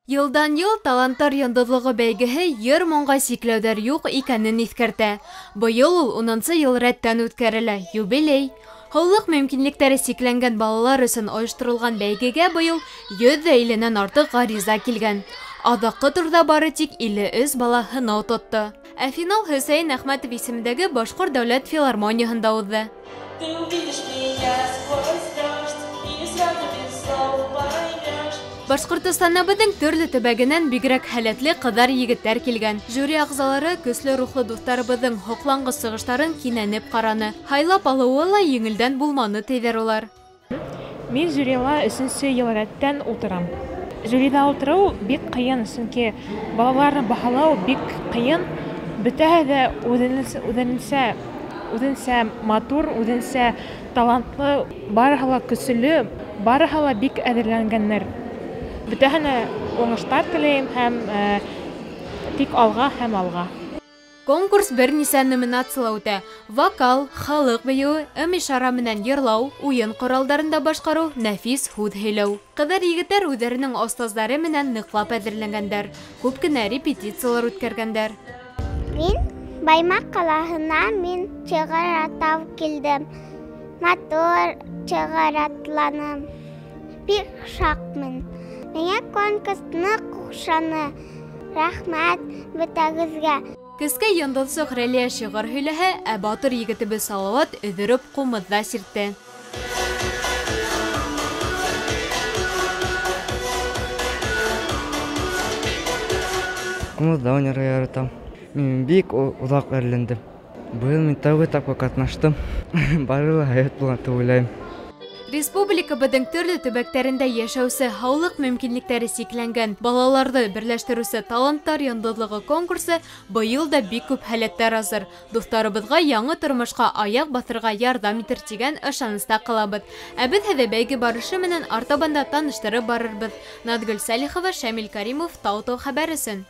Йылдан-йыл таланттар йондыҙлығы бәйгеһе йыр-моңға сикләүҙәр юҡ икәнен иҫкәртә. Быйыл ул 10-нчы йыл рәттән үткәрелә, юбилей. Һаулыҡ мөмкинлектәре сикләнгән балалар өсөн ойошторолған бәйгегә быйыл 100 иленән артыҡ ғариза килгән. Аҙаҡҡы турҙа бары тик 53 бала һынау тотто. Ә финал Хөсәйен Әхмәтов исемендәге Башҡорт дәүләт филармонияһында уҙҙы. Башҡортостаныбыҙҙың төрлө төбәгенән бигерәк һәләтле ҡыҙҙар, егеттәр килгән. Жюри ағзалары көслө рухлы дуҫтарыбыҙҙың һоҡланғыс сығыштарын кинәнеп ҡараны. Һайлап алыуы ла еңелдән булманы, тиҙәр улар. Мин жюрила 3-нче йыл рәттән ултырам. Жюриҙа ултырыу бик ҡыйын, сөнки балаларны баһалау бик ҡыйын. Бөтәһе дә үҙенсә матур, үҙенсә талантлы, барыһы ла көсөлө, барыһы ла бик әҙерләнгәннәр. Бөтәһенә уңыштар теләйем һәм тик алға һәм алға. Конкурс бер нисә номинациялә үтә. Вокал, халыҡ бейеүе, ым-ишара менән йырлау, уйын ҡоралдарында башҡарыу, нәфис һүҙ һөйләү. Ҡыҙҙар-егеттәр үҙҙәренең остаздары менән ныҡлап әҙерләнгәндәр. Күп кенә репетициялар үткәргәндәр. Мин Баймаҡ ҡалаһына чығыр атау килдем. Матур чығыр атланым. Бик шаҡмын. Миңә конкурс ныҡ оҡшаны. Рәхмәт бөтәгеҙгә. Кескәй йондоҙсоҡ Рәлиә шиғыр һөйләһә, ә батыр егетебеҙ Салауат өҙөрөп ҡумыҙҙа сиртте. Ҡумыҙҙа уйнарға яратам. Мин бик оҙаҡ әрләндем. Быйыл мин тәүге тапҡыр ҡатнаштым. Бары ла һәйбәт булған тип уйлайым. Республикабыҙҙың төрлө төбәктәрендә йәшәүсе, һаулыҡ мөмкинлектәре сикләнгән балаларҙы берләштереүсе таланттар йондоҙлығы конкурсы быйыл да бик күп һәләттәр азыр. Дуҫтарыбыҙға яңы тормошҡа аяҡ баҫырға ярҙам итер тигән ышаныста ҡалабыҙ. Ә беҙ һеҙҙе бәйге барышы менән артабан да таныштырып барырбыҙ. Наҙгөл Сәлихова, Шамил Каримов, Тау-Тау хәбәр өсөн.